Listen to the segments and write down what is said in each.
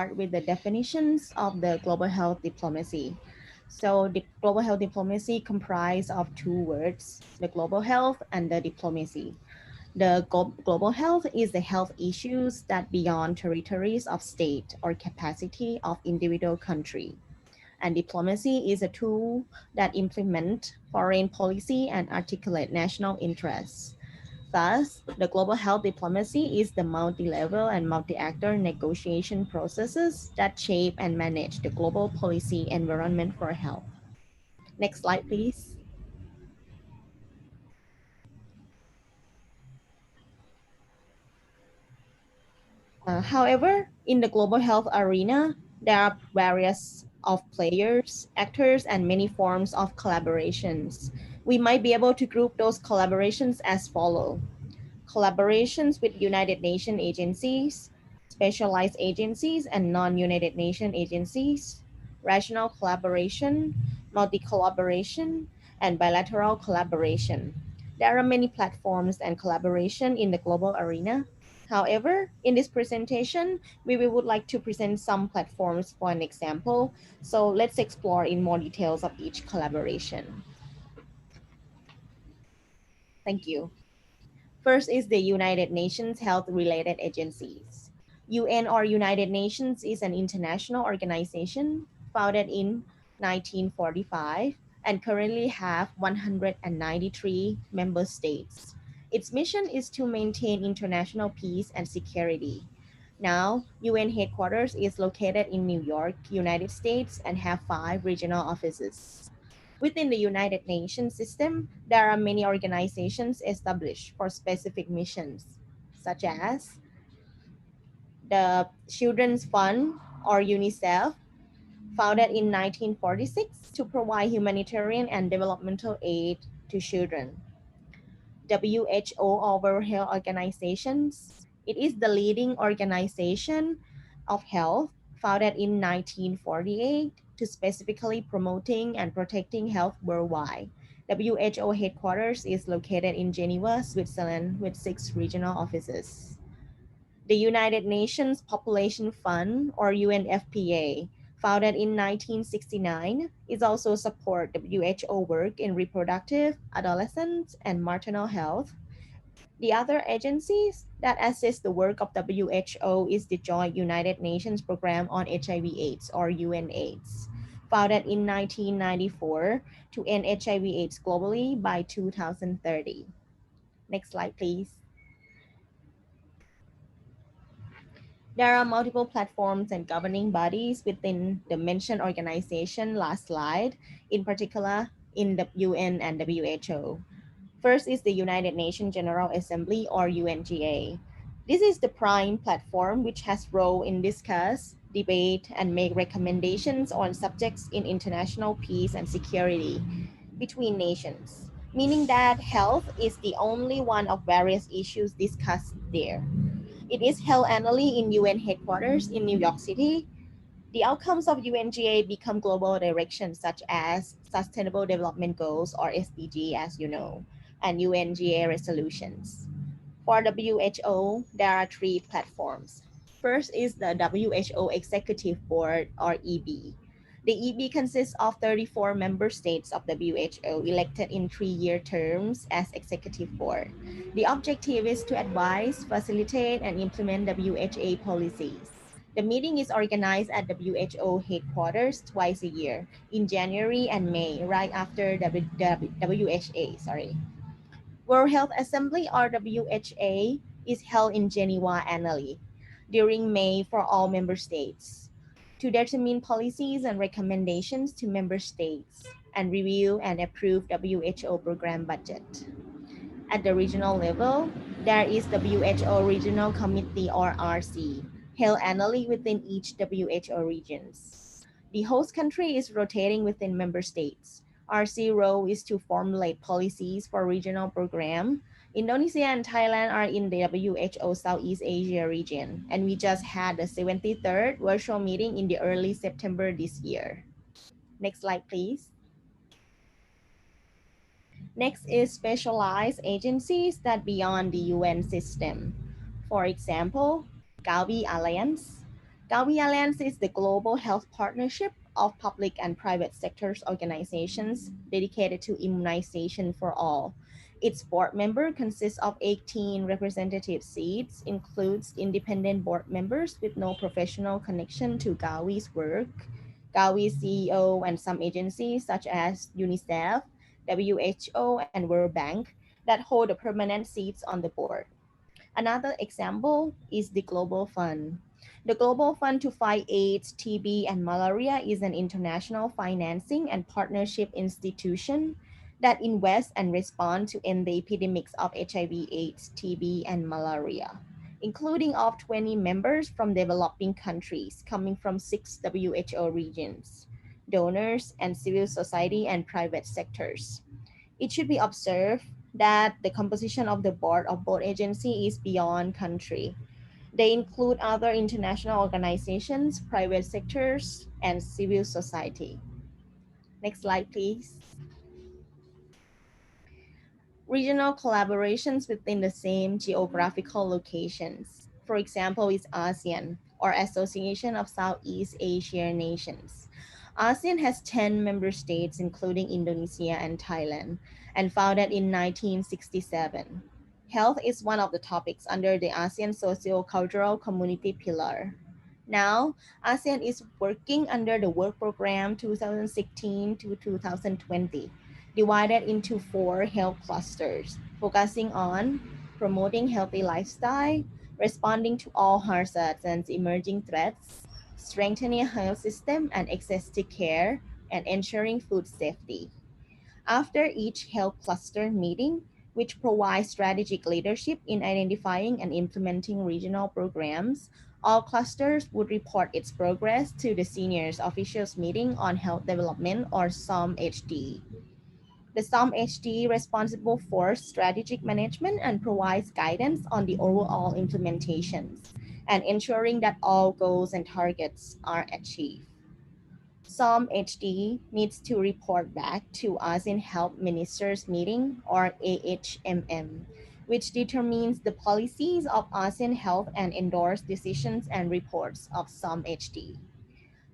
start with the definitions of the global health diplomacy. So the global health diplomacy comprised of two words, the global health and the diplomacy. The global health is the health issues that beyond territories of state or capacity of individual country. And diplomacy is a tool that implement foreign policy and articulate national interests. Thus, the global health diplomacy is the multi-level and multi-actor negotiation processes that shape and manage the global policy environment for health. Next slide, please. However, in the global health arena, there are various of players, actors, and many forms of collaborations. We might be able to group those collaborations as follow. Collaborations with United Nations agencies, specialized agencies, and non-United Nations agencies, regional collaboration, multi-collaboration, and bilateral collaboration. There are many platforms and collaboration in the global arena. However, in this presentation, we would like to present some platforms for an example. So let's explore in more details of each collaboration. Thank you. First is the United Nations Health-Related Agencies. UN or United Nations is an international organization founded in 1945 and currently have 193 member states. Its mission is to maintain international peace and security. Now, UN headquarters is located in New York, United States, and have 5 regional offices. Within the United Nations system, there are many organizations established for specific missions, such as the Children's Fund or Unicef, founded in 1946 to provide humanitarian and developmental aid to children. WHO or World Health Organizations. It is the leading organization of health founded in 1948 to specifically promoting and protecting health worldwide. WHO headquarters is located in Geneva, Switzerland, with 6 regional offices. The United Nations Population Fund, or UNFPA, founded in 1969, is also support WHO work in reproductive, adolescent, and maternal health. The other agencies that assist the work of WHO is the Joint United Nations Program on HIV/AIDS, or UNAIDS, founded in 1994 to end HIV/AIDS globally by 2030. Next slide, please. There are multiple platforms and governing bodies within the mentioned organization last slide, in particular in the UN and WHO. First is the United Nations General Assembly, or UNGA. This is the prime platform which has role in discuss, debate, and make recommendations on subjects in international peace and security between nations, meaning that health is the only one of various issues discussed there. It is held annually in UN headquarters in New York City. The outcomes of UNGA become global directions such as Sustainable Development Goals, or SDG, as you know, and UNGA resolutions. For WHO, there are 3 platforms. First is the WHO Executive Board, or EB. The EB consists of 34 member states of WHO elected in 3-year terms as executive board. The objective is to advise, facilitate, and implement WHA policies. The meeting is organized at WHO headquarters twice a year, in January and May, right after WHA. World Health Assembly, or WHA, is held in Geneva annually during May for all member states to determine policies and recommendations to member states and review and approve WHO program budget. At the regional level, there is WHO Regional Committee, or RC, held annually within each WHO regions. The host country is rotating within member states. RC role is to formulate policies for regional program. Indonesia and Thailand are in the WHO Southeast Asia region, and we just had the 73rd virtual meeting in the early September this year. Next slide, please. Next is specialized agencies that beyond the UN system. For example, Gavi Alliance. Gavi Alliance is the global health partnership of public and private sectors organizations dedicated to immunization for all. Its board member consists of 18 representative seats, includes independent board members with no professional connection to Gavi's work, Gavi's CEO, and some agencies such as Unicef, WHO, and World Bank that hold the permanent seats on the board. Another example is the Global Fund. The Global Fund to Fight AIDS, TB, and Malaria is an international financing and partnership institution that invests and responds to end the epidemics of HIV, AIDS, TB, and malaria, including of 20 members from developing countries coming from 6 WHO regions, donors, and civil society and private sectors. It should be observed that the composition of the board of both agencies is beyond country. They include other international organizations, private sectors, and civil society. Next slide, please. Regional collaborations within the same geographical locations. For example, is ASEAN, or Association of Southeast Asian Nations. ASEAN has 10 member states, including Indonesia and Thailand, and founded in 1967. Health is one of the topics under the ASEAN Socio-Cultural Community Pillar. Now, ASEAN is working under the work program 2016 to 2020, divided into 4 health clusters, focusing on promoting healthy lifestyle, responding to all hazards and emerging threats, strengthening health system and access to care, and ensuring food safety. After each health cluster meeting, which provides strategic leadership in identifying and implementing regional programs, all clusters would report its progress to the seniors officials meeting on health development or SOM-HD. The SOM-HD responsible for strategic management and provides guidance on the overall implementations and ensuring that all goals and targets are achieved. SOM HD needs to report back to ASEAN Health Ministers Meeting or AHMM, which determines the policies of ASEAN Health and endorse decisions and reports of SOM HD.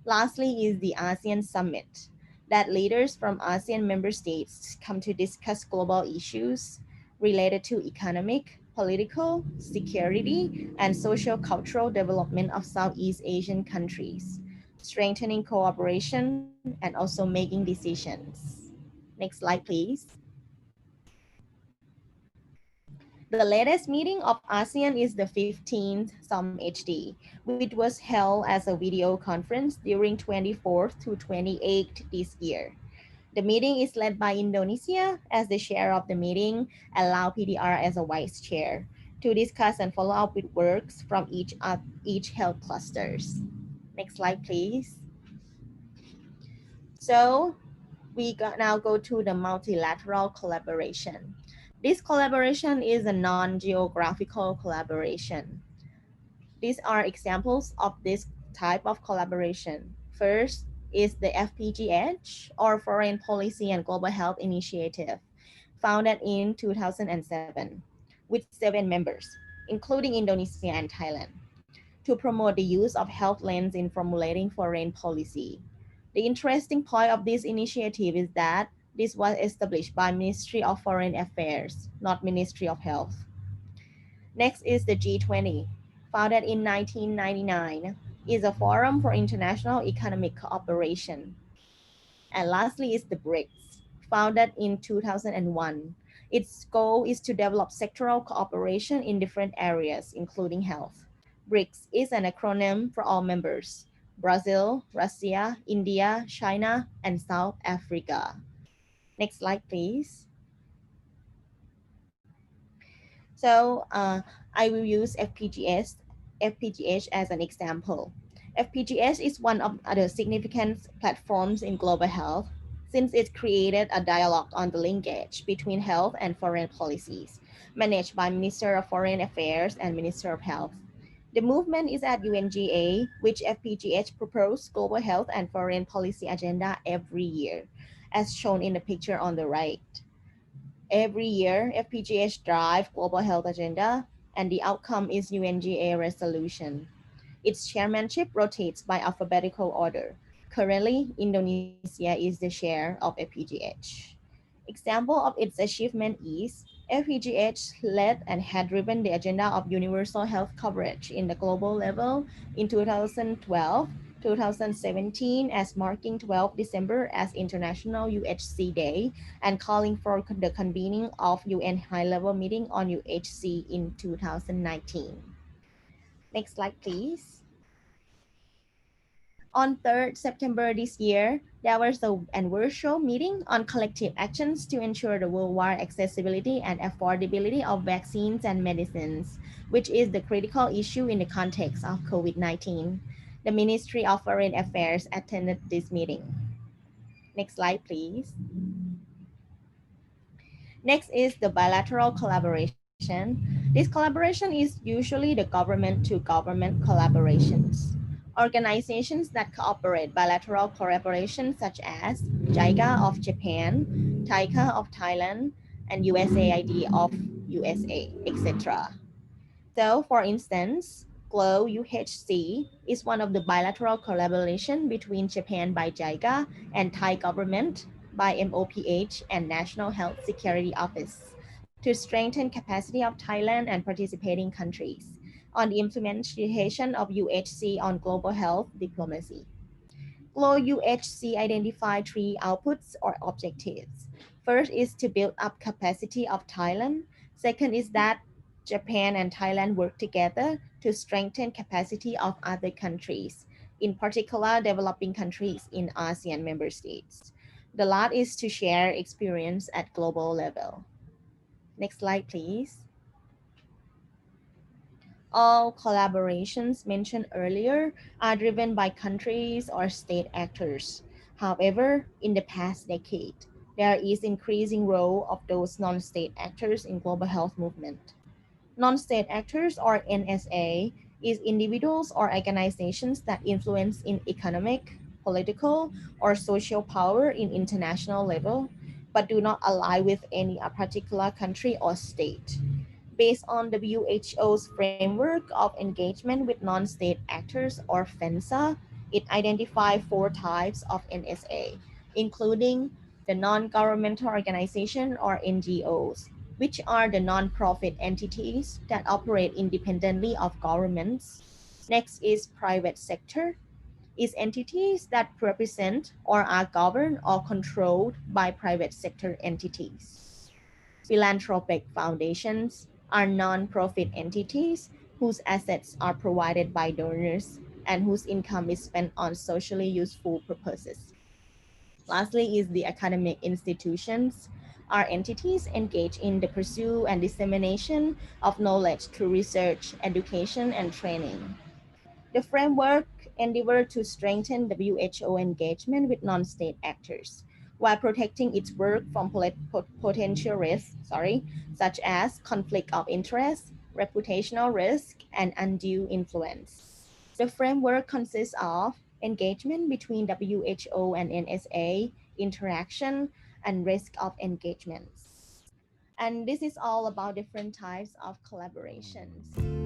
Lastly is the ASEAN Summit, that leaders from ASEAN member states come to discuss global issues related to economic, political, security, and social cultural development of Southeast Asian countries, strengthening cooperation and also making decisions. Next slide, please. The latest meeting of ASEAN is the 15th SOM HD, which was held as a video conference during 24th to 28th this year. The meeting is led by Indonesia as the chair of the meeting and Lao PDR as a vice chair to discuss and follow up with works from each health clusters. Next slide, please. So now go to the multilateral collaboration. This collaboration is a non-geographical collaboration. These are examples of this type of collaboration. First is the FPGH, or Foreign Policy and Global Health Initiative, founded in 2007 with 7 members, including Indonesia and Thailand, to promote the use of health lens in formulating foreign policy. The interesting point of this initiative is that this was established by Ministry of Foreign Affairs, not Ministry of Health. Next is the G20, founded in 1999, is a forum for international economic cooperation. And lastly is the BRICS, founded in 2001. Its goal is to develop sectoral cooperation in different areas, including health. BRICS is an acronym for all members: Brazil, Russia, India, China, and South Africa. Next slide, please. So I will use FPGH as an example. FPGH is one of the significant platforms in global health since it created a dialogue on the linkage between health and foreign policies, managed by Minister of Foreign Affairs and Minister of Health. The movement is at UNGA, which FPGH proposes global health and foreign policy agenda every year, as shown in the picture on the right. Every year, FPGH drives global health agenda, and the outcome is UNGA resolution. Its chairmanship rotates by alphabetical order. Currently, Indonesia is the chair of APGH. Example of its achievement is FEGH led and had driven the agenda of universal health coverage in the global level in 2012, 2017 as marking 12 December as International UHC Day and calling for the convening of UN high-level meeting on UHC in 2019. Next slide, please. On 3rd September this year, there was a virtual meeting on collective actions to ensure the worldwide accessibility and affordability of vaccines and medicines, which is the critical issue in the context of COVID-19. The Ministry of Foreign Affairs attended this meeting. Next slide, please. Next is the bilateral collaboration. This collaboration is usually the government to government collaborations. Organizations that cooperate bilateral collaboration such as JICA of Japan, TICA of Thailand, and USAID of USA, etc. So, for instance, GLOW UHC is one of the bilateral collaboration between Japan by JICA and Thai government by MOPH and National Health Security Office to strengthen capacity of Thailand and participating countries on the implementation of UHC on global health diplomacy. GLOW UHC identify three outputs or objectives. First is to build up capacity of Thailand. Second is that Japan and Thailand work together to strengthen capacity of other countries, in particular developing countries in ASEAN member states. The last is to share experience at global level. Next slide, please. All collaborations mentioned earlier are driven by countries or state actors. However, in the past decade, there is increasing role of those non-state actors in global health movement. Non-state actors or NSA is individuals or organizations that influence in economic, political, or social power in international level, but do not ally with any particular country or state. Based on WHO's framework of engagement with non-state actors or FENSA, it identified four types of NSA, including the non-governmental organization or NGOs, which are the non-profit entities that operate independently of governments. Next is private sector, is entities that represent or are governed or controlled by private sector entities. Philanthropic foundations are non-profit entities whose assets are provided by donors and whose income is spent on socially useful purposes. Lastly is the academic institutions are entities engaged in the pursuit and dissemination of knowledge through research, education, and training. The framework endeavored to strengthen WHO engagement with non-state actors while protecting its work from potential risks, such as conflict of interest, reputational risk, and undue influence. The framework consists of engagement between WHO and NSA, interaction, and risk of engagements. And this is all about different types of collaborations.